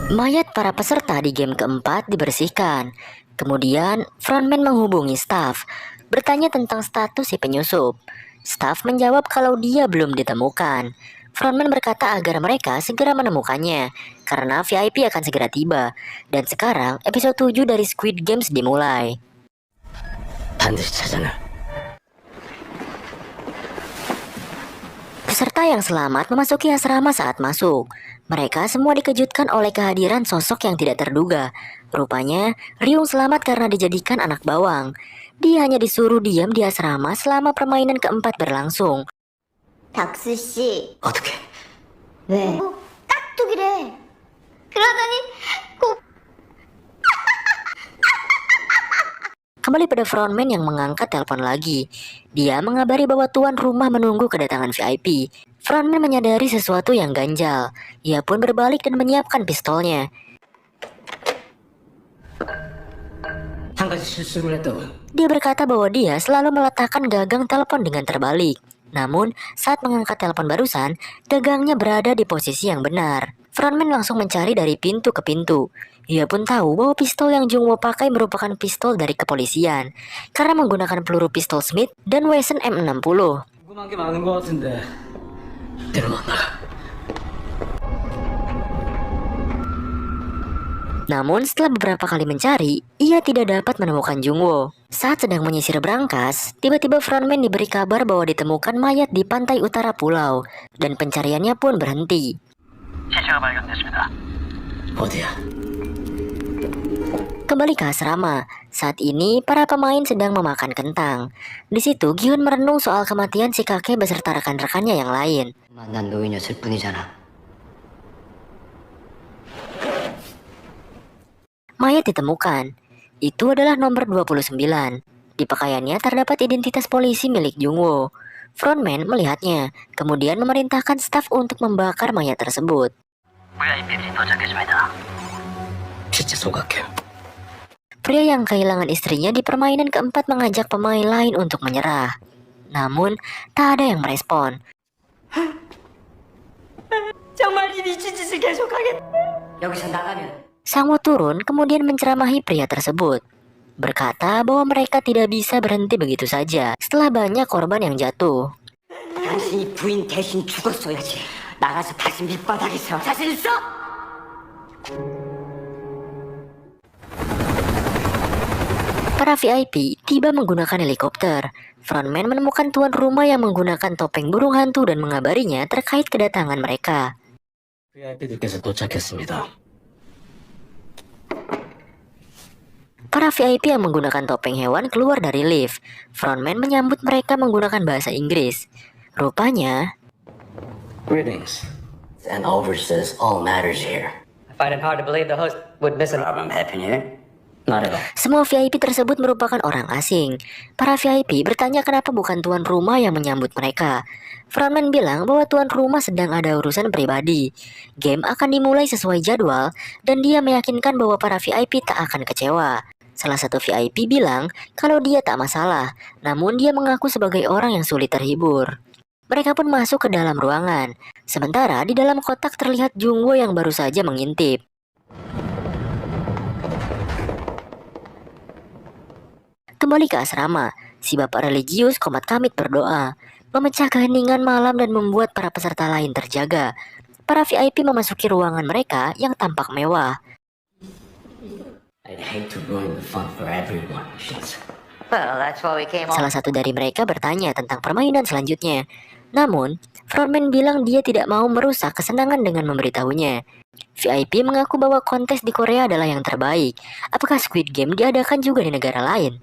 Mayat para peserta di game keempat dibersihkan. Kemudian, frontman menghubungi staff, bertanya tentang status si penyusup. Staff menjawab kalau dia belum ditemukan. Frontman berkata agar mereka segera menemukannya, karena VIP akan segera tiba. Dan sekarang, episode 7 dari Squid Games dimulai. 반드시 찾아내. Peserta yang selamat memasuki asrama saat masuk. Mereka semua dikejutkan oleh kehadiran sosok yang tidak terduga. Rupanya, Ryung selamat karena dijadikan anak bawang. Dia hanya disuruh diam di asrama selama permainan keempat berlangsung. 닥스 씨, 어떻게? 왜? 깍두기래. 그러더니 꼭 Kembali pada frontman yang mengangkat telepon lagi. Dia mengabari bahwa tuan rumah menunggu kedatangan VIP. Frontman menyadari sesuatu yang ganjal. Ia pun berbalik dan menyiapkan pistolnya. 한 가지 실수를 했다고. Dia berkata bahwa dia selalu meletakkan gagang telepon dengan terbalik. Namun, saat mengangkat telepon barusan, gagangnya berada di posisi yang benar. Frontman langsung mencari dari pintu ke pintu. Ia pun tahu bahwa pistol yang Jungwoo pakai merupakan pistol dari kepolisian, karena menggunakan peluru pistol Smith dan Wesson M60. 궁금한 게 많은 것 같은데. 데려만 나가. Namun setelah beberapa kali mencari, ia tidak dapat menemukan Jungwoo. Saat sedang menyisir berangkas, tiba-tiba frontman diberi kabar bahwa ditemukan mayat di pantai utara pulau, dan pencariannya pun berhenti. 시체가 발견됐습니다. 어디야? Kembali ke asrama, saat ini para pemain sedang memakan kentang. Di situ Giun merenung soal kematian si kakek beserta rekan-rekannya yang lain. 만난 노인이었을 뿐이잖아. Mayat ditemukan. Itu adalah nomor 29. Di pakaiannya terdapat identitas polisi milik Jungwoo. Frontman melihatnya, kemudian memerintahkan staf untuk membakar mayat tersebut. VIP들이 도착했습니다. 시체 소각해. Pria yang kehilangan istrinya di permainan keempat mengajak pemain lain untuk menyerah. Namun, tak ada yang merespon. 정말 이 미친 짓을 계속하겠. 여기서 나가면. Sangwoo turun kemudian menceramahi pria tersebut. Berkata bahwa mereka tidak bisa berhenti begitu saja setelah banyak korban yang jatuh. 당신이 부인 대신 죽었어야지. 나가서 다시 밑바닥에서 자신 있어? Para VIP tiba menggunakan helikopter. Frontman menemukan tuan rumah yang menggunakan topeng burung hantu dan mengabarinya terkait kedatangan mereka. VIP들께서 도착했습니다. Para VIP yang menggunakan topeng hewan keluar dari lift. Frontman menyambut mereka menggunakan bahasa Inggris. Rupanya, Greetings. And overseas all matters here. I find it hard to believe the host would miss an Problem happen here? Not at all. semua VIP tersebut merupakan orang asing. Para VIP bertanya kenapa bukan tuan rumah yang menyambut mereka. Frontman bilang bahwa tuan rumah sedang ada urusan pribadi. Game akan dimulai sesuai jadwal dan dia meyakinkan bahwa para VIP tak akan kecewa. Salah satu VIP bilang kalau dia tak masalah, namun dia mengaku sebagai orang yang sulit terhibur. Mereka pun masuk ke dalam ruangan. Sementara di dalam kotak terlihat Jungwoo yang baru saja mengintip. Kembali ke asrama, si bapak religius komat kamit berdoa, memecah keheningan malam dan membuat para peserta lain terjaga. Para VIP memasuki ruangan mereka yang tampak mewah. I'd hate to ruin the fun for everyone. Shit. Well, that's why we came Salah satu dari mereka bertanya tentang permainan selanjutnya. Namun, frontman bilang dia tidak mau merusak kesenangan dengan memberitahunya. VIP mengaku bahwa kontes di Korea adalah yang terbaik. Apakah Squid Game diadakan juga di negara lain?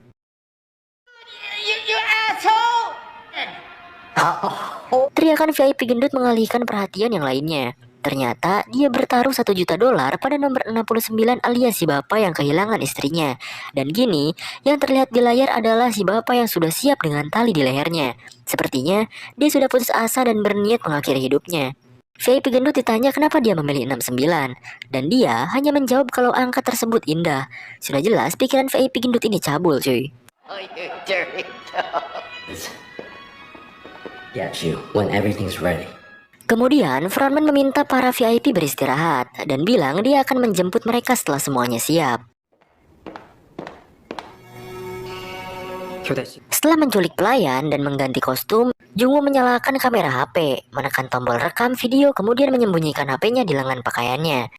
Teriakan VIP gendut mengalihkan perhatian yang lainnya. Ternyata dia bertaruh $1 juta pada nomor 69 alias si bapak yang kehilangan istrinya. Dan gini, yang terlihat di layar adalah si bapak yang sudah siap dengan tali di lehernya. Sepertinya dia sudah putus asa dan berniat mengakhiri hidupnya. VIP gendut ditanya kenapa dia memilih 69, dan dia hanya menjawab kalau angka tersebut indah. Sudah jelas pikiran VIP gendut ini cabul, cuy. Oh, you dirty dog. Yeah, you. When everything's ready. Kemudian, frontman meminta para VIP beristirahat dan bilang dia akan menjemput mereka setelah semuanya siap. Setelah menculik pelayan dan mengganti kostum, Jungwoo menyalakan kamera HP, menekan tombol rekam video, kemudian menyembunyikan HP-nya di lengan pakaiannya.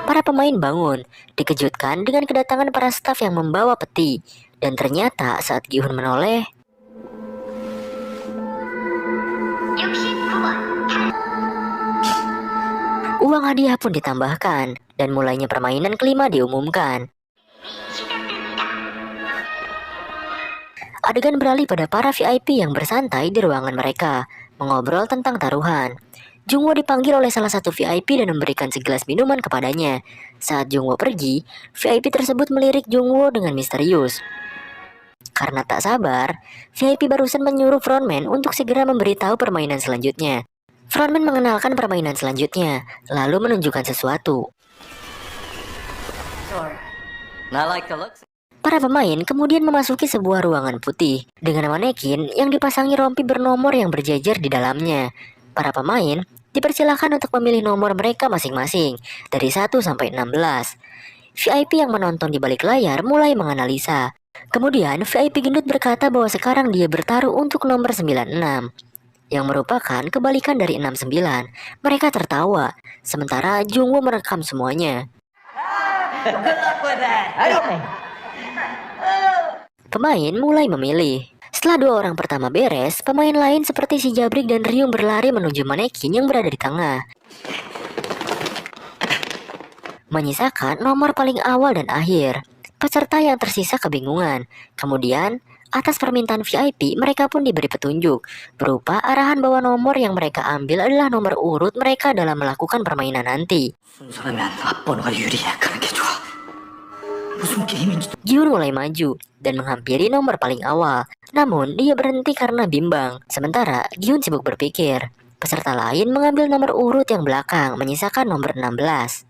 Para pemain bangun, dikejutkan dengan kedatangan para staf yang membawa peti. Dan ternyata saat Gi-hun menoleh, uang hadiah pun ditambahkan, dan mulainya permainan kelima diumumkan. Adegan beralih pada para VIP yang bersantai di ruangan mereka, mengobrol tentang taruhan. Jungwoo dipanggil oleh salah satu VIP dan memberikan segelas minuman kepadanya. Saat Jungwoo pergi, VIP tersebut melirik Jungwoo dengan misterius. Karena tak sabar, VIP barusan menyuruh frontman untuk segera memberitahu permainan selanjutnya. Frontman mengenalkan permainan selanjutnya, lalu menunjukkan sesuatu. Para pemain kemudian memasuki sebuah ruangan putih dengan manekin yang dipasangi rompi bernomor yang berjejer di dalamnya. Para pemain dipersilakan untuk memilih nomor mereka masing-masing dari 1 sampai 16. VIP yang menonton di balik layar mulai menganalisa. Kemudian VIP gendut berkata bahwa sekarang dia bertaruh untuk nomor 96, yang merupakan kebalikan dari 69. Mereka tertawa, sementara Jungwoo merekam semuanya. Pemain mulai memilih. Setelah dua orang pertama beres, pemain lain seperti si Jabrik dan Ryung berlari menuju manekin yang berada di tengah, menyisakan nomor paling awal dan akhir. Peserta yang tersisa kebingungan. Kemudian, atas permintaan VIP, mereka pun diberi petunjuk berupa arahan bahwa nomor yang mereka ambil adalah nomor urut mereka dalam melakukan permainan nanti. Gi-hun mulai maju dan menghampiri nomor paling awal. Namun, dia berhenti karena bimbang. Sementara, Gi-hun sibuk berpikir. Peserta lain mengambil nomor urut yang belakang, menyisakan nomor 16.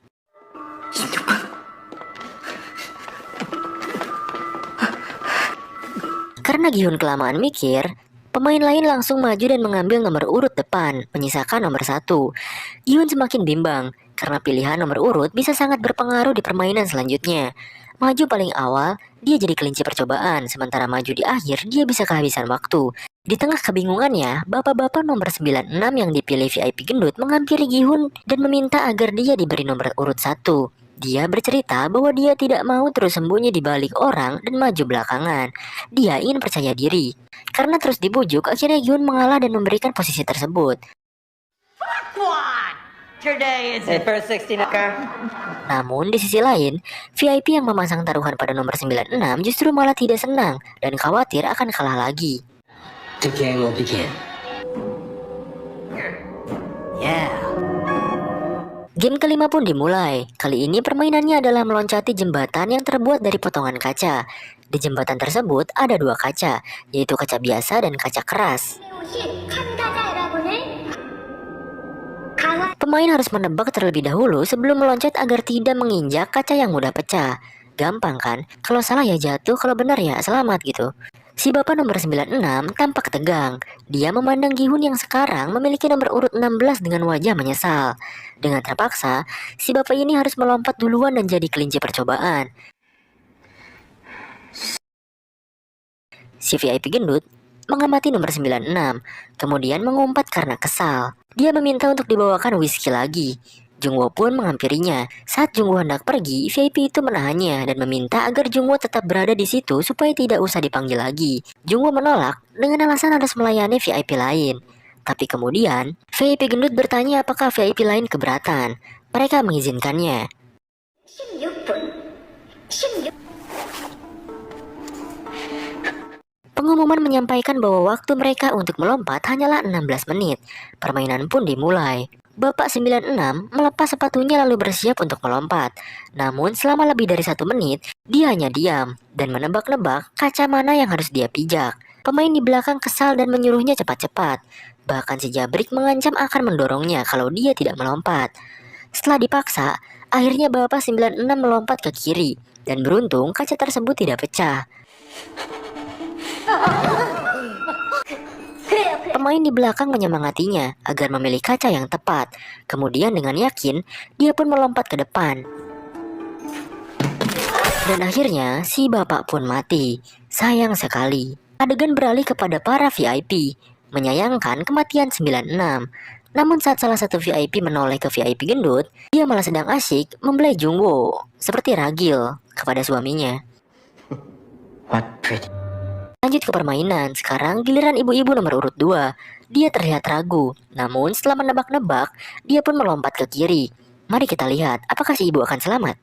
Karena Gi-hun kelamaan mikir, pemain lain langsung maju dan mengambil nomor urut depan, menyisakan nomor 1. Gi-hun semakin bimbang, karena pilihan nomor urut bisa sangat berpengaruh di permainan selanjutnya. Maju paling awal, dia jadi kelinci percobaan, sementara maju di akhir, dia bisa kehabisan waktu. Di tengah kebingungannya, bapak-bapak nomor 96 yang dipilih VIP gendut menghampiri Gi-hun dan meminta agar dia diberi nomor urut 1. Dia bercerita bahwa dia tidak mau terus sembunyi di balik orang dan maju belakangan. Dia ingin percaya diri. Karena terus dibujuk, akhirnya Gi-hun mengalah dan memberikan posisi tersebut. First 69. Namun di sisi lain, VIP yang memasang taruhan pada nomor 96 justru malah tidak senang dan khawatir akan kalah lagi. The game will begin. Yeah. Game kelima pun dimulai. Kali ini permainannya adalah meloncati jembatan yang terbuat dari potongan kaca. Di jembatan tersebut ada dua kaca, yaitu kaca biasa dan kaca keras. Pemain harus menebak terlebih dahulu sebelum meloncat agar tidak menginjak kaca yang mudah pecah. Gampang kan? Kalau salah ya jatuh, kalau benar ya selamat gitu. Si bapak nomor 96 tampak tegang. Dia memandang Gi-hun yang sekarang memiliki nomor urut 16 dengan wajah menyesal. Dengan terpaksa, si bapak ini harus melompat duluan dan jadi kelinci percobaan. Si VIP gendut mengamati nomor 96, kemudian mengumpat karena kesal. Dia meminta untuk dibawakan whisky lagi. Jungwoo pun menghampirinya. Saat Jungwoo hendak pergi, VIP itu menahannya dan meminta agar Jungwoo tetap berada di situ supaya tidak usah dipanggil lagi. Jungwoo menolak dengan alasan harus melayani VIP lain. Tapi kemudian, VIP gendut bertanya apakah VIP lain keberatan. Mereka mengizinkannya. Pengumuman menyampaikan bahwa waktu mereka untuk melompat hanyalah 16 menit. Permainan pun dimulai. Bapak 96 melepas sepatunya lalu bersiap untuk melompat. Namun selama lebih dari 1 menit, dia hanya diam dan menebak-nebak kaca mana yang harus dia pijak. Pemain di belakang kesal dan menyuruhnya cepat-cepat. Bahkan si Jabrik mengancam akan mendorongnya kalau dia tidak melompat. Setelah dipaksa, akhirnya Bapak 96 melompat ke kiri. Dan beruntung kaca tersebut tidak pecah. Pemain di belakang menyemangatinya agar memilih kaca yang tepat. Kemudian dengan yakin, dia pun melompat ke depan. Dan akhirnya si bapak pun mati. Sayang sekali. Adegan beralih kepada para VIP. Menyayangkan kematian 96. Namun saat salah satu VIP menoleh ke VIP gendut, dia malah sedang asyik membelai Jungwoo. Seperti ragil kepada suaminya. What pretty. Lanjut ke permainan, sekarang giliran ibu-ibu nomor urut 2. Dia terlihat ragu, namun setelah menebak-nebak, dia pun melompat ke kiri. Mari kita lihat, apakah si ibu akan selamat?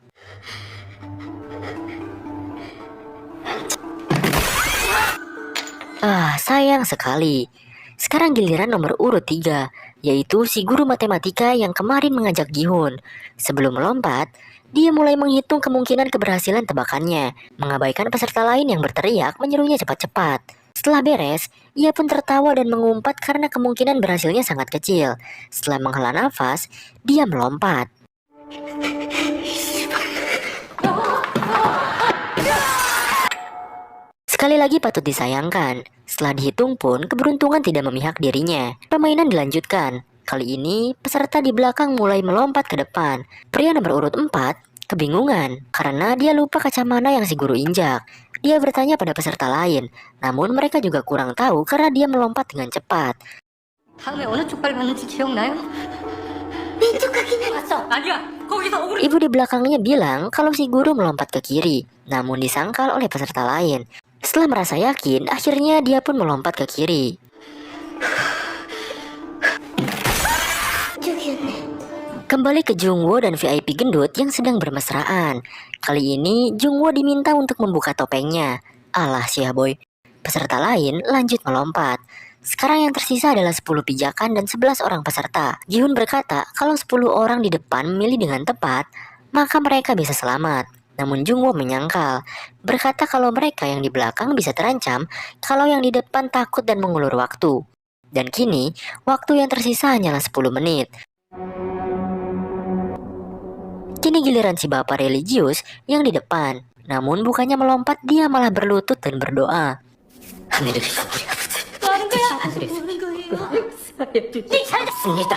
Sayang sekali. Sekarang giliran nomor urut 3, yaitu si guru matematika yang kemarin mengajak Gi-hun. Sebelum melompat, dia mulai menghitung kemungkinan keberhasilan tebakannya, mengabaikan peserta lain yang berteriak menyuruhnya cepat-cepat. Setelah beres, ia pun tertawa dan mengumpat karena kemungkinan berhasilnya sangat kecil. Setelah menghela nafas, dia melompat. Sekali lagi patut disayangkan, setelah dihitung pun keberuntungan tidak memihak dirinya. Permainan dilanjutkan. Kali ini peserta di belakang mulai melompat ke depan. Pria nomor urut 4 kebingungan karena dia lupa kaca mana yang si guru injak. Dia bertanya pada peserta lain, namun mereka juga kurang tahu karena dia melompat dengan cepat. 다음에 어느 쪽 밟았는지 기억나요? 왼쪽 가긴 해. 맞어. 아니야. 거기서 억울해. Ibu di belakangnya bilang kalau si guru melompat ke kiri, namun disangkal oleh peserta lain. Setelah merasa yakin, akhirnya dia pun melompat ke kiri. 저기였네. Kembali ke Jungwoo dan VIP gendut yang sedang bermesraan. Kali ini Jungwoo diminta untuk membuka topengnya. Alah sia boy. Peserta lain lanjut melompat. Sekarang yang tersisa adalah 10 pijakan dan 11 orang peserta. Gi-hun berkata kalau 10 orang di depan memilih dengan tepat, maka mereka bisa selamat. Namun Jungwoo menyangkal, berkata kalau mereka yang di belakang bisa terancam kalau yang di depan takut dan mengulur waktu. Dan kini, waktu yang tersisa hanyalah 10 menit. Kini giliran si bapak religius yang di depan. Namun bukannya melompat, dia malah berlutut dan berdoa. 하늘에서 우리 아버지. 하늘에서 찾았습니다.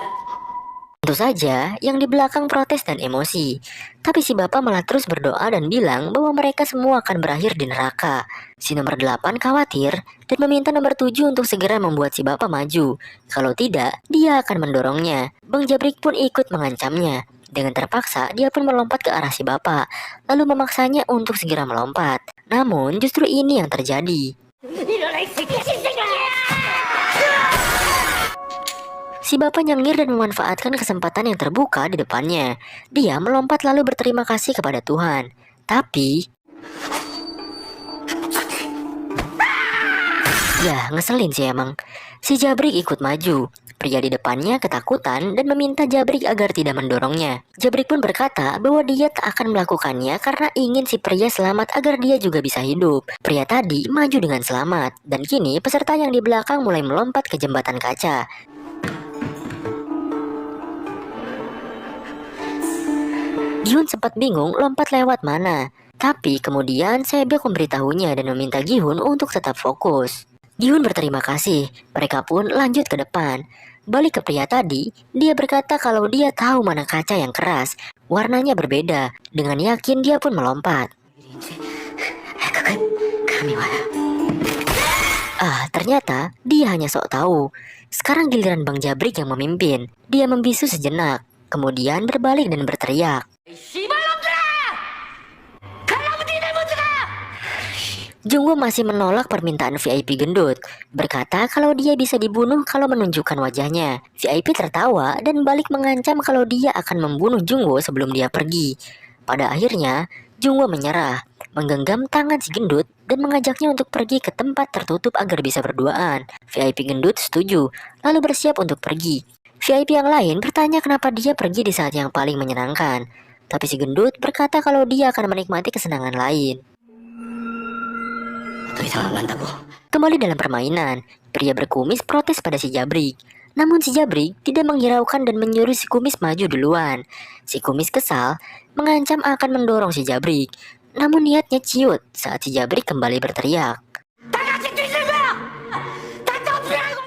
Tentu saja, yang di belakang protes dan emosi. Tapi si bapak malah terus berdoa dan bilang bahwa mereka semua akan berakhir di neraka. Si nomor 8 khawatir dan meminta nomor 7 untuk segera membuat si bapak maju. Kalau tidak, dia akan mendorongnya. Bang Jabrik pun ikut mengancamnya. Dengan terpaksa, dia pun melompat ke arah si bapak, lalu memaksanya untuk segera melompat. Namun, justru ini yang terjadi. Si bapak nyengir dan memanfaatkan kesempatan yang terbuka di depannya. Dia melompat lalu berterima kasih kepada Tuhan. Tapi... ya, ngeselin sih emang. Si Jabrik ikut maju. Pria di depannya ketakutan dan meminta Jabrik agar tidak mendorongnya. Jabrik pun berkata bahwa dia tak akan melakukannya karena ingin si pria selamat agar dia juga bisa hidup. Pria tadi maju dengan selamat. Dan kini peserta yang di belakang mulai melompat ke jembatan kaca. Gi-hun sempat bingung lompat lewat mana. Tapi kemudian Sebek memberitahunya dan meminta Gi-hun untuk tetap fokus. Gi-hun berterima kasih. Mereka pun lanjut ke depan. Balik ke pria tadi, dia berkata kalau dia tahu mana kaca yang keras. Warnanya berbeda. Dengan yakin dia pun melompat. Ternyata dia hanya sok tahu. Sekarang giliran Bang Jabrik yang memimpin. Dia membisu sejenak. Kemudian berbalik dan berteriak. Jungwoo masih menolak permintaan VIP gendut, berkata kalau dia bisa dibunuh kalau menunjukkan wajahnya. VIP tertawa dan balik mengancam kalau dia akan membunuh Jungwoo sebelum dia pergi. Pada akhirnya, Jungwoo menyerah, menggenggam tangan si gendut dan mengajaknya untuk pergi ke tempat tertutup agar bisa berduaan. VIP gendut setuju, lalu bersiap untuk pergi. VIP yang lain bertanya kenapa dia pergi di saat yang paling menyenangkan. Tapi si gendut berkata kalau dia akan menikmati kesenangan lain. Kembali dalam permainan, pria berkumis protes pada si Jabrik. Namun si Jabrik tidak menghiraukan dan menyuruh si kumis maju duluan. Si kumis kesal, mengancam akan mendorong si Jabrik. namun niatnya ciut saat si Jabrik kembali berteriak.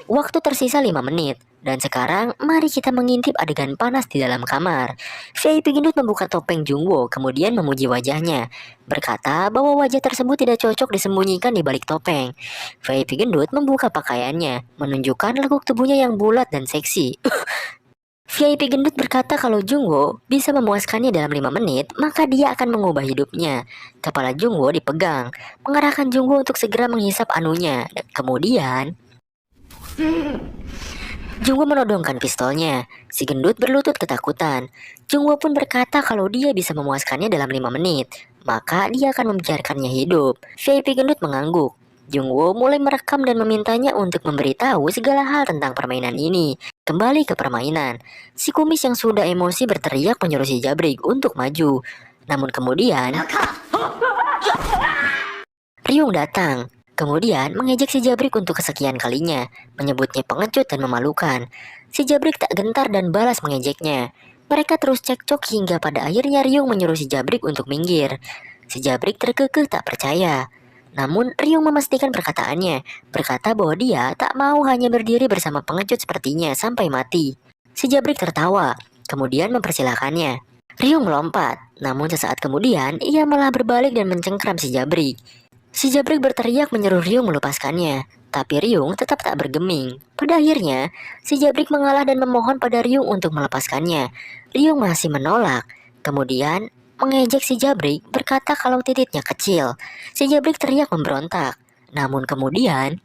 Waktu tersisa 5 menit, dan sekarang mari kita mengintip adegan panas di dalam kamar. VIP gendut membuka topeng Jungwoo kemudian memuji wajahnya, berkata bahwa wajah tersebut tidak cocok disembunyikan di balik topeng. VIP gendut membuka pakaiannya, menunjukkan lekuk tubuhnya yang bulat dan seksi. VIP gendut berkata kalau Jungwoo bisa memuaskannya dalam 5 menit, maka dia akan mengubah hidupnya. Kepala Jungwoo dipegang, mengarahkan Jungwoo untuk segera menghisap anunya, dan kemudian Jungwoo menodongkan pistolnya. Si gendut berlutut ketakutan. Jungwoo pun berkata kalau dia bisa memuaskannya dalam 5 menit, maka dia akan membiarkannya hidup. VIP gendut mengangguk. Jungwoo mulai merekam dan memintanya untuk memberitahu segala hal tentang permainan ini. Kembali ke permainan, si kumis yang sudah emosi berteriak menyuruh si Jabrik untuk maju. Namun kemudian Ryung datang. Kemudian mengejek si Jabrik untuk kesekian kalinya, menyebutnya pengecut dan memalukan. Si Jabrik tak gentar dan balas mengejeknya. Mereka terus cekcok hingga pada akhirnya Ryung menyuruh si Jabrik untuk minggir. Si Jabrik terkekeh tak percaya. Namun Ryung memastikan perkataannya, berkata bahwa dia tak mau hanya berdiri bersama pengecut sepertinya sampai mati. Si Jabrik tertawa, kemudian mempersilahkannya. Ryung melompat, namun sesaat kemudian ia malah berbalik dan mencengkram si Jabrik. Si Jabrik berteriak menyuruh Ryung melepaskannya, tapi Ryung tetap tak bergeming. Pada akhirnya, si Jabrik mengalah dan memohon pada Ryung untuk melepaskannya. Ryung masih menolak, kemudian mengejek si Jabrik berkata kalau titiknya kecil. Si Jabrik teriak memberontak, namun kemudian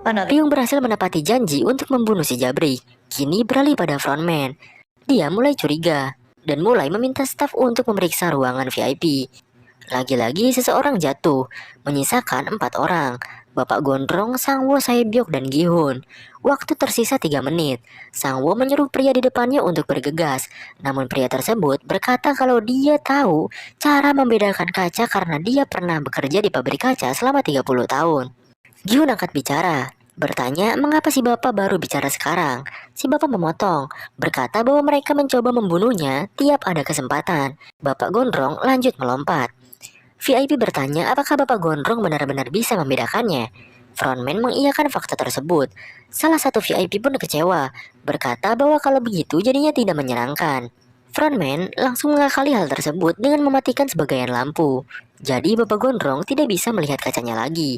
Ryung berhasil menepati janji untuk membunuh si Jabrik. Kini beralih pada frontman. Dia mulai curiga dan mulai meminta staf untuk memeriksa ruangan VIP. Lagi-lagi seseorang jatuh, menyisakan 4 orang. Bapak Gondrong, Sangwoo, Saebyok, dan Gi-hun. Waktu tersisa 3 menit. Sangwoo menyuruh pria di depannya untuk bergegas. Namun pria tersebut berkata kalau dia tahu cara membedakan kaca karena dia pernah bekerja di pabrik kaca selama 30 tahun. Gi-hun angkat bicara, bertanya mengapa si bapak baru bicara sekarang. Si bapak memotong, berkata bahwa mereka mencoba membunuhnya tiap ada kesempatan. Bapak Gondrong lanjut melompat. VIP bertanya apakah Bapak Gondrong benar-benar bisa membedakannya. Frontman mengiyakan fakta tersebut. Salah satu VIP pun kecewa, berkata bahwa kalau begitu jadinya tidak menyenangkan. Frontman langsung mengakali hal tersebut dengan mematikan sebagian lampu. Jadi Bapak Gondrong tidak bisa melihat kacanya lagi.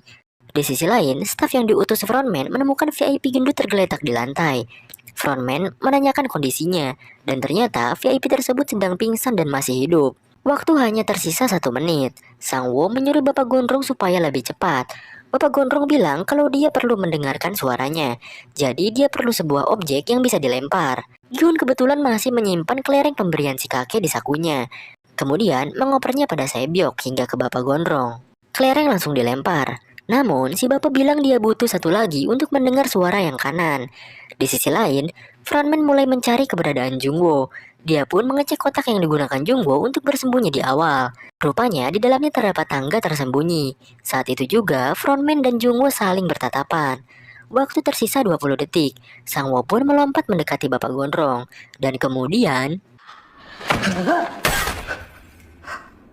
Di sisi lain, staf yang diutus frontman menemukan VIP gendut tergeletak di lantai. Frontman menanyakan kondisinya, dan ternyata VIP tersebut sedang pingsan dan masih hidup. Waktu hanya tersisa 1 menit. Sangwoo menyuruh Bapak Gondrong supaya lebih cepat. Bapak Gondrong bilang kalau dia perlu mendengarkan suaranya, jadi dia perlu sebuah objek yang bisa dilempar. Gi-hun kebetulan masih menyimpan kelereng pemberian si kakek di sakunya. Kemudian mengopernya pada Saebyok hingga ke Bapak Gondrong. Kelereng langsung dilempar. Namun, si bapak bilang dia butuh 1 lagi untuk mendengar suara yang kanan. Di sisi lain, frontman mulai mencari keberadaan Jungwoo. Dia pun mengecek kotak yang digunakan Jungwoo untuk bersembunyi di awal. Rupanya, di dalamnya terdapat tangga tersembunyi. Saat itu juga, frontman dan Jungwoo saling bertatapan. Waktu tersisa 20 detik. Sangwoo pun melompat mendekati Bapak Gondrong. Dan kemudian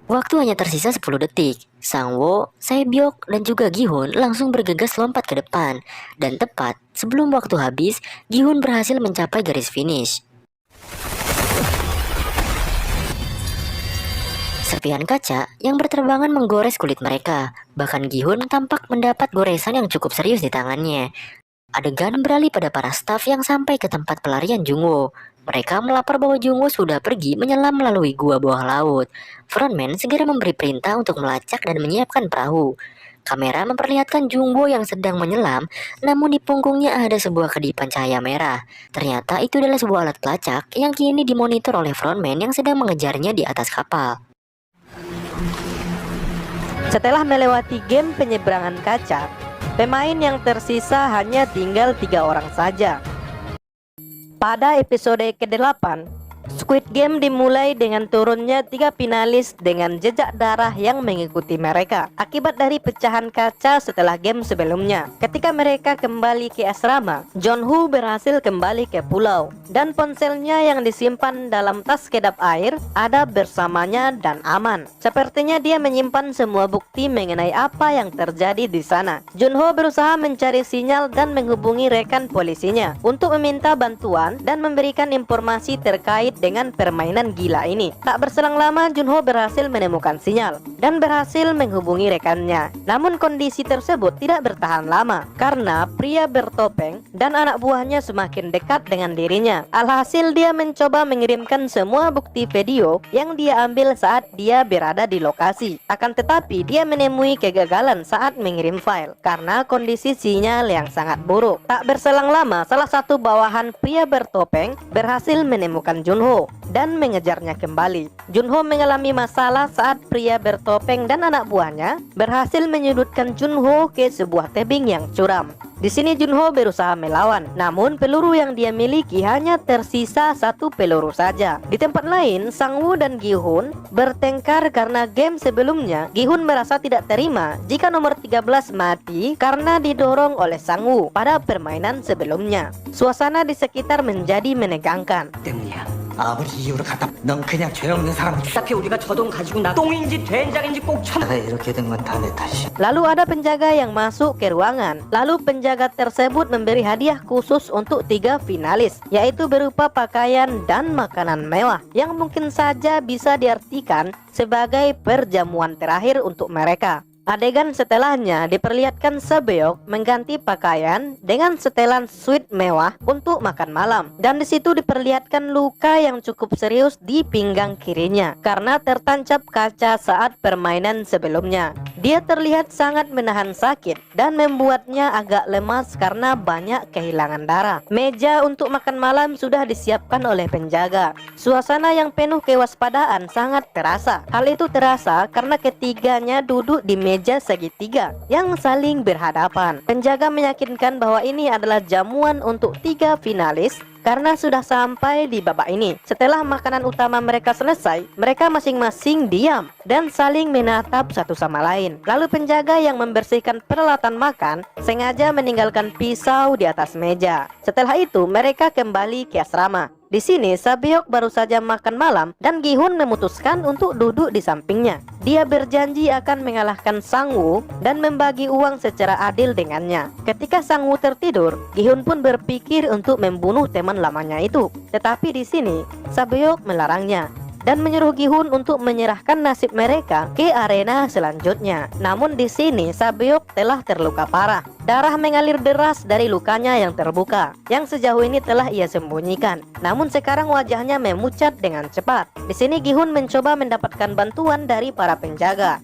waktu hanya tersisa 10 detik. Sangwoo, Saebyok, dan juga Gi-hun langsung bergegas lompat ke depan. Dan tepat sebelum waktu habis, Gi-hun berhasil mencapai garis finish. Serpihan kaca yang berterbangan menggores kulit mereka. Bahkan Gi-hun tampak mendapat goresan yang cukup serius di tangannya. Adegan beralih pada para staf yang sampai ke tempat pelarian Jungwoo. Mereka melapor bahwa Jungwoo sudah pergi menyelam melalui gua bawah laut. Frontman segera memberi perintah untuk melacak dan menyiapkan perahu. Kamera memperlihatkan Jungwoo yang sedang menyelam, namun di punggungnya ada sebuah kedipan cahaya merah. Ternyata itu adalah sebuah alat pelacak yang kini dimonitor oleh frontman yang sedang mengejarnya di atas kapal. Setelah melewati game penyeberangan kaca, pemain yang tersisa hanya tinggal 3 orang saja. Pada episode ke-8, Squid Game dimulai dengan turunnya 3 finalis dengan jejak darah yang mengikuti mereka akibat dari pecahan kaca setelah game sebelumnya. Ketika mereka kembali ke asrama, Jong-ho berhasil kembali ke pulau dan ponselnya yang disimpan dalam tas kedap air ada bersamanya dan aman. Sepertinya dia menyimpan semua bukti mengenai apa yang terjadi di sana. Jong-ho berusaha mencari sinyal dan menghubungi rekan polisinya untuk meminta bantuan dan memberikan informasi terkait dengan permainan gila ini. Tak berselang lama, Jong-ho berhasil menemukan sinyal dan berhasil menghubungi rekannya. Namun kondisi tersebut tidak bertahan lama karena pria bertopeng dan anak buahnya semakin dekat dengan dirinya. Alhasil dia mencoba mengirimkan semua bukti video yang dia ambil saat dia berada di lokasi. Akan tetapi dia menemui kegagalan saat mengirim file karena kondisi sinyal yang sangat buruk. Tak berselang lama, salah satu bawahan pria bertopeng berhasil menemukan Jong-ho dan mengejarnya kembali. Jong-ho mengalami masalah saat pria bertopeng dan anak buahnya berhasil menyudutkan Jong-ho ke sebuah tebing yang curam. Di sini Jong-ho berusaha melawan, namun peluru yang dia miliki hanya tersisa 1 peluru saja. Di tempat lain, Sang-woo dan Gi-hun bertengkar karena game sebelumnya Gi-hun merasa tidak terima jika nomor 13 mati karena didorong oleh Sang-woo pada permainan sebelumnya. Suasana di sekitar menjadi menegangkan. 때문이야. 아무리 이유를 갖다 넌 그냥 죄 없는 사람. 어차피 우리가 저 돈 가지고 나 똥인지 된장인지 꼭 참. 내가 이렇게 된 건 다 내 탓이야. Lalu ada penjaga yang masuk ke ruangan. Lalu penjaga tersebut memberi hadiah khusus untuk 3 finalis, yaitu berupa pakaian dan makanan mewah yang mungkin saja bisa diartikan sebagai perjamuan terakhir untuk mereka. Adegan setelahnya diperlihatkan Sabeok mengganti pakaian dengan setelan suite mewah untuk makan malam. Dan di situ diperlihatkan luka yang cukup serius di pinggang kirinya karena tertancap kaca saat permainan sebelumnya. Dia terlihat sangat menahan sakit dan membuatnya agak lemas karena banyak kehilangan darah. Meja untuk makan malam sudah disiapkan oleh penjaga. Suasana yang penuh kewaspadaan sangat terasa. Hal itu terasa karena ketiganya duduk di meja segitiga yang saling berhadapan. Penjaga meyakinkan bahwa ini adalah jamuan untuk 3 finalis karena sudah sampai di babak ini. Setelah makanan utama mereka selesai, mereka masing-masing diam dan saling menatap satu sama lain. Lalu penjaga yang membersihkan peralatan makan sengaja meninggalkan pisau di atas meja. Setelah itu mereka kembali ke asrama. Di sini Sabeok baru saja makan malam dan Gi-hun memutuskan untuk duduk di sampingnya. Dia berjanji akan mengalahkan Sang-woo dan membagi uang secara adil dengannya. Ketika Sang-woo tertidur, Gi-hun pun berpikir untuk membunuh teman lamanya itu. Tetapi di sini Sabeok melarangnya dan menyuruh Gi-hun untuk menyerahkan nasib mereka ke arena selanjutnya. Namun di sini Sabeok telah terluka parah. Darah mengalir deras dari lukanya yang terbuka, yang sejauh ini telah ia sembunyikan. Namun sekarang wajahnya memucat dengan cepat. Di sini Gi-hun mencoba mendapatkan bantuan dari para penjaga.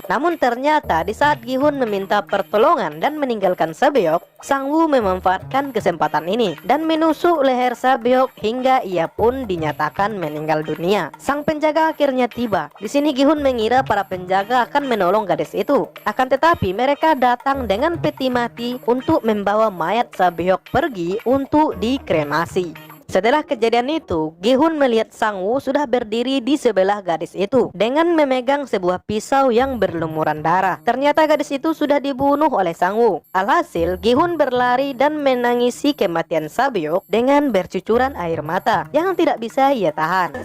Namun ternyata di saat Gi-hun meminta pertolongan dan meninggalkan Sabeok, Sang-woo memanfaatkan kesempatan ini dan menusuk leher Sabeok hingga ia pun dinyatakan meninggal dunia. Sang penjaga akhirnya tiba. Di sini Gi-hun mengira para penjaga akan menolong gadis itu. Akan tetapi mereka datang dengan peti mati untuk membawa mayat Sabeok pergi untuk dikremasi. Setelah kejadian itu, Gi-hun melihat Sang-woo sudah berdiri di sebelah gadis itu dengan memegang sebuah pisau yang berlumuran darah. Ternyata gadis itu sudah dibunuh oleh Sang-woo. Alhasil, Gi-hun berlari dan menangisi kematian Sabeok dengan bercucuran air mata yang tidak bisa ia tahan.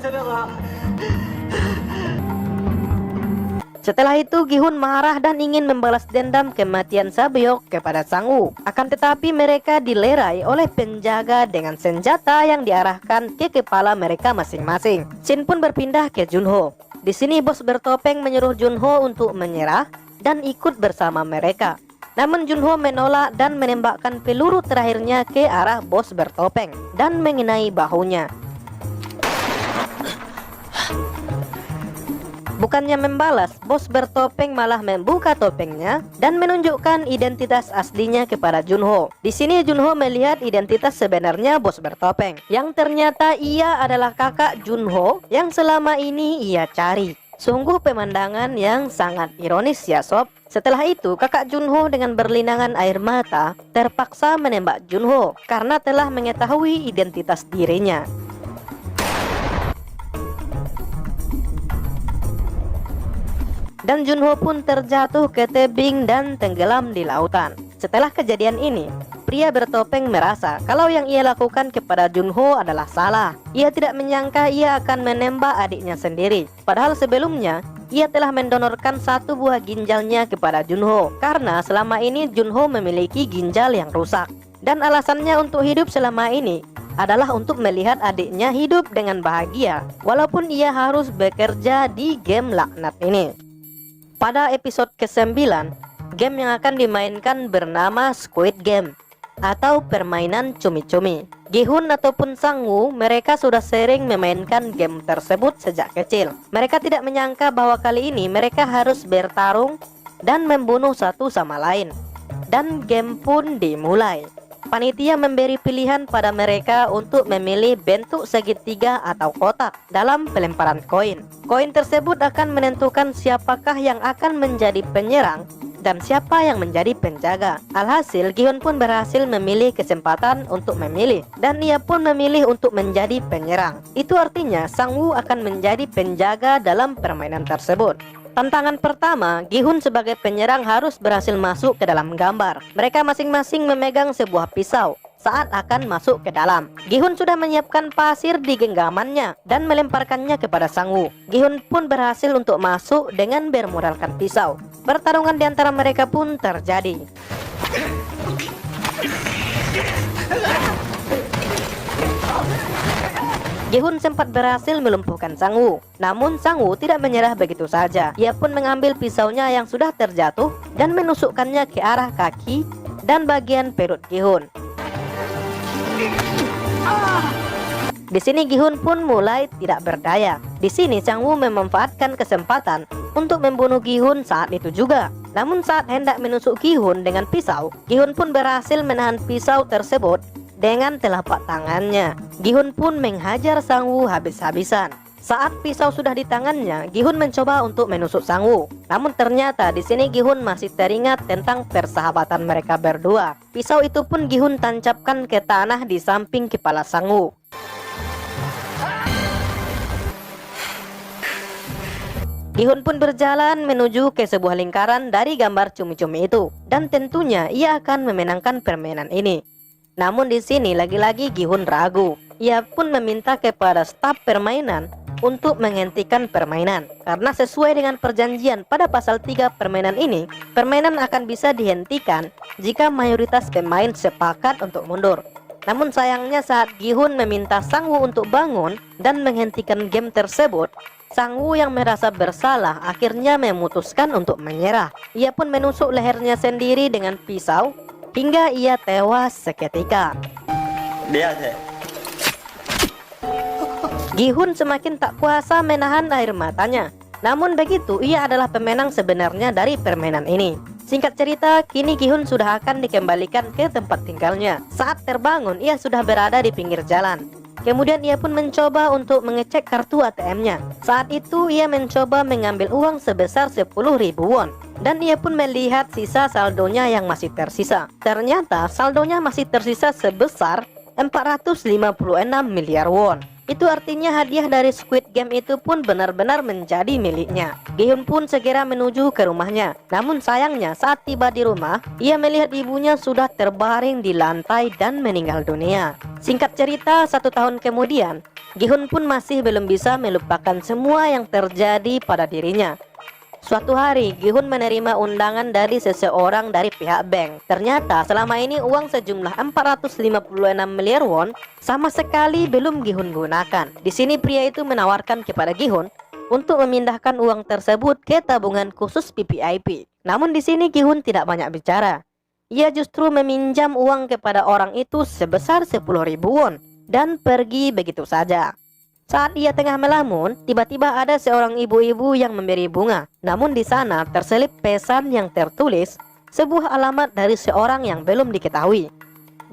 Setelah itu Gi-hun marah dan ingin membalas dendam kematian Sabeok kepada Sang-woo. Akan tetapi mereka dilerai oleh penjaga dengan senjata yang diarahkan ke kepala mereka masing-masing. Shin pun berpindah ke Jong-ho. Di sini bos bertopeng menyuruh Jong-ho untuk menyerah dan ikut bersama mereka. Namun Jong-ho menolak dan menembakkan peluru terakhirnya ke arah bos bertopeng dan mengenai bahunya. Bukannya membalas, bos bertopeng malah membuka topengnya dan menunjukkan identitas aslinya kepada Jong-ho. Di sini Jong-ho melihat identitas sebenarnya bos bertopeng, yang ternyata ia adalah kakak Jong-ho yang selama ini ia cari. Sungguh pemandangan yang sangat ironis ya sob. Setelah itu kakak Junho dengan berlinangan air mata terpaksa menembak Junho karena telah mengetahui identitas dirinya. Dan Junho pun terjatuh ke tebing dan tenggelam di lautan. Setelah kejadian ini, pria bertopeng merasa kalau yang ia lakukan kepada Junho adalah salah. Ia tidak menyangka ia akan menembak adiknya sendiri. Padahal sebelumnya, ia telah mendonorkan satu buah ginjalnya kepada Junho karena selama ini Junho memiliki ginjal yang rusak. Dan alasannya untuk hidup selama ini adalah untuk melihat adiknya hidup dengan bahagia walaupun ia harus bekerja di game laknat ini. Pada episode ke-9, game yang akan dimainkan bernama Squid Game atau permainan cumi-cumi. Gi-hun ataupun Sang-woo mereka sudah sering memainkan game tersebut sejak kecil. Mereka tidak menyangka bahwa kali ini mereka harus bertarung dan membunuh satu sama lain. Dan game pun dimulai. Panitia memberi pilihan pada mereka untuk memilih bentuk segitiga atau kotak dalam pelemparan koin. Koin tersebut akan menentukan siapakah yang akan menjadi penyerang dan siapa yang menjadi penjaga. Alhasil Gi-hun pun berhasil memilih kesempatan untuk memilih dan ia pun memilih untuk menjadi penyerang. Itu artinya Sang-woo akan menjadi penjaga dalam permainan tersebut. Tantangan pertama, Gi-hun sebagai penyerang harus berhasil masuk ke dalam gambar. Mereka masing-masing memegang sebuah pisau saat akan masuk ke dalam. Gi-hun sudah menyiapkan pasir di genggamannya dan melemparkannya kepada Sang-woo. Gi-hun pun berhasil untuk masuk dengan bermodalkan pisau. Pertarungan di antara mereka pun terjadi. Gi-hun sempat berhasil melumpuhkan Sang-woo. Namun Sang-woo tidak menyerah begitu saja. Ia pun mengambil pisaunya yang sudah terjatuh dan menusukkannya ke arah kaki dan bagian perut Gi-hun. Di sini Gi-hun pun mulai tidak berdaya. Di sini Sang-woo memanfaatkan kesempatan untuk membunuh Gi-hun saat itu juga. Namun saat hendak menusuk Gi-hun dengan pisau, Gi-hun pun berhasil menahan pisau tersebut dengan telapak tangannya. Gi-hun pun menghajar Sang-woo habis-habisan. Saat pisau sudah di tangannya, Gi-hun mencoba untuk menusuk Sang-woo. Namun ternyata di sini Gi-hun masih teringat tentang persahabatan mereka berdua. Pisau itu pun Gi-hun tancapkan ke tanah di samping kepala Sang-woo. Gi-hun pun berjalan menuju ke sebuah lingkaran dari gambar cumi-cumi itu. Dan tentunya ia akan memenangkan permainan ini. Namun di sini lagi-lagi Gi-hun ragu. Ia pun meminta kepada staf permainan untuk menghentikan permainan. Karena sesuai dengan perjanjian pada pasal 3 permainan ini, permainan akan bisa dihentikan jika mayoritas pemain sepakat untuk mundur. Namun sayangnya saat Gi-hun meminta Sang-woo untuk bangun dan menghentikan game tersebut, Sang-woo yang merasa bersalah akhirnya memutuskan untuk menyerah. Ia pun menusuk lehernya sendiri dengan pisau hingga ia tewas seketika. Gi-hun semakin tak kuasa menahan air matanya. Namun begitu, ia adalah pemenang sebenarnya dari permainan ini. Singkat cerita, kini Gi-hun sudah akan dikembalikan ke tempat tinggalnya. Saat terbangun, ia sudah berada di pinggir jalan. Kemudian ia pun mencoba untuk mengecek kartu ATM-nya. Saat itu ia mencoba mengambil uang sebesar 10.000 won. Dan ia pun melihat sisa saldonya yang masih tersisa. Ternyata saldonya masih tersisa sebesar 456 miliar won. Itu artinya hadiah dari Squid Game itu pun benar-benar menjadi miliknya. Gi-hun pun segera menuju ke rumahnya. Namun sayangnya saat tiba di rumah, ia melihat ibunya sudah terbaring di lantai dan meninggal dunia. Singkat cerita, 1 tahun kemudian, Gi-hun pun masih belum bisa melupakan semua yang terjadi pada dirinya. Suatu hari, Gi-hun menerima undangan dari seseorang dari pihak bank. Ternyata selama ini uang sejumlah 456 miliar won sama sekali belum Gi-hun gunakan. Di sini pria itu menawarkan kepada Gi-hun untuk memindahkan uang tersebut ke tabungan khusus PPIP. Namun di sini Gi-hun tidak banyak bicara. Ia justru meminjam uang kepada orang itu sebesar 10.000 won dan pergi begitu saja. Saat ia tengah melamun, tiba-tiba ada seorang ibu-ibu yang memberi bunga. Namun di sana terselip pesan yang tertulis sebuah alamat dari seorang yang belum diketahui.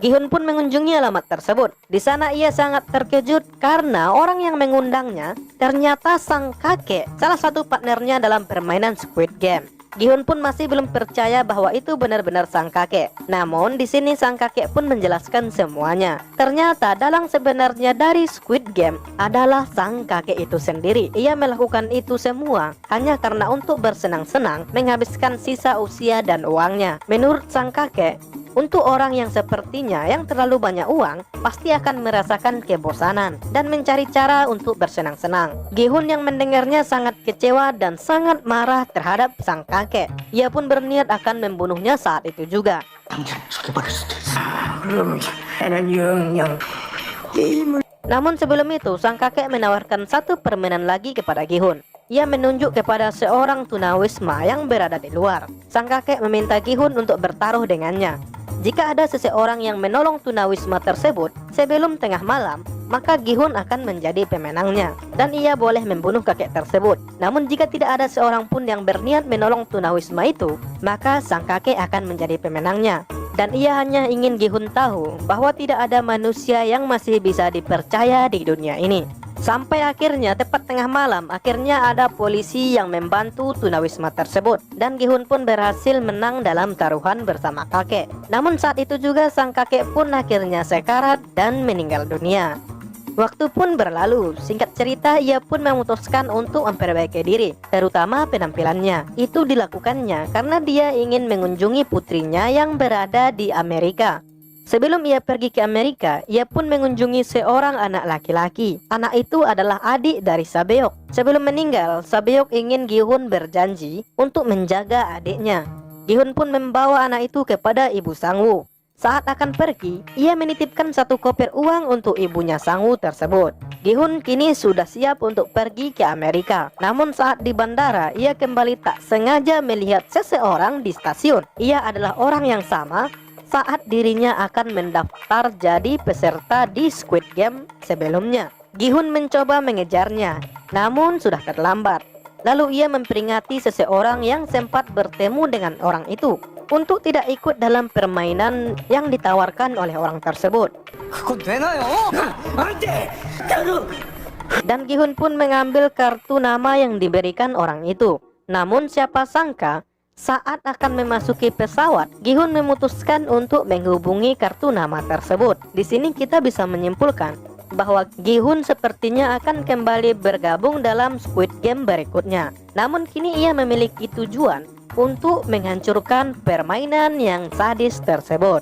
Gi-hun pun mengunjungi alamat tersebut. Di sana ia sangat terkejut karena orang yang mengundangnya ternyata sang kakek, salah satu partnernya dalam permainan Squid Game. Gi-hun pun masih belum percaya bahwa itu benar-benar sang kakek. Namun di sini sang kakek pun menjelaskan semuanya. Ternyata dalang sebenarnya dari Squid Game adalah sang kakek itu sendiri. Ia melakukan itu semua hanya karena untuk bersenang-senang menghabiskan sisa usia dan uangnya. Menurut sang kakek, untuk orang yang sepertinya yang terlalu banyak uang pasti akan merasakan kebosanan dan mencari cara untuk bersenang-senang. Gi-hun yang mendengarnya sangat kecewa dan sangat marah terhadap sang kakek. Ia pun berniat akan membunuhnya saat itu juga. 당장 죽여버릴 수도 있어. 그럼 자네는 영영 게임을 Namun sebelum itu sang kakek menawarkan satu permainan lagi kepada Gi-hun. Ia menunjuk kepada seorang tunawisma yang berada di luar. Sang kakek meminta Gi-hun untuk bertaruh dengannya. Jika ada seseorang yang menolong tunawisma tersebut sebelum tengah malam, maka Gi-hun akan menjadi pemenangnya dan ia boleh membunuh kakek tersebut. Namun jika tidak ada seorang pun yang berniat menolong tunawisma itu, maka sang kakek akan menjadi pemenangnya. Dan ia hanya ingin Gi-hun tahu bahwa tidak ada manusia yang masih bisa dipercaya di dunia ini. Sampai akhirnya tepat tengah malam, akhirnya ada polisi yang membantu tunawisma tersebut dan Gi-hun pun berhasil menang dalam taruhan bersama kakek. Namun saat itu juga sang kakek pun akhirnya sekarat dan meninggal dunia. Waktu pun berlalu, singkat cerita ia pun memutuskan untuk memperbaiki diri, terutama penampilannya. Itu dilakukannya karena dia ingin mengunjungi putrinya yang berada di Amerika. Sebelum ia pergi ke Amerika, ia pun mengunjungi seorang anak laki-laki. Anak itu adalah adik dari Sabeok. Sebelum meninggal, Sabeok ingin Gi-hun berjanji untuk menjaga adiknya. Gi-hun pun membawa anak itu kepada ibu Sang-woo. Saat akan pergi, ia menitipkan satu koper uang untuk ibunya Sang-woo tersebut. Gi-hun kini sudah siap untuk pergi ke Amerika. Namun saat di bandara, ia kembali tak sengaja melihat seseorang di stasiun. Ia adalah orang yang sama saat dirinya akan mendaftar jadi peserta di Squid Game sebelumnya. Gi-hun mencoba mengejarnya, namun sudah terlambat. Lalu ia memperingati seseorang yang sempat bertemu dengan orang itu untuk tidak ikut dalam permainan yang ditawarkan oleh orang tersebut. 그건 되나요? 안돼 따로 Dan Gi-hun pun mengambil kartu nama yang diberikan orang itu. Namun siapa sangka saat akan memasuki pesawat, Gi-hun memutuskan untuk menghubungi kartu nama tersebut. Di sini kita bisa menyimpulkan bahwa Gi-hun sepertinya akan kembali bergabung dalam Squid Game berikutnya. Namun kini ia memiliki tujuan untuk menghancurkan permainan yang sadis tersebut.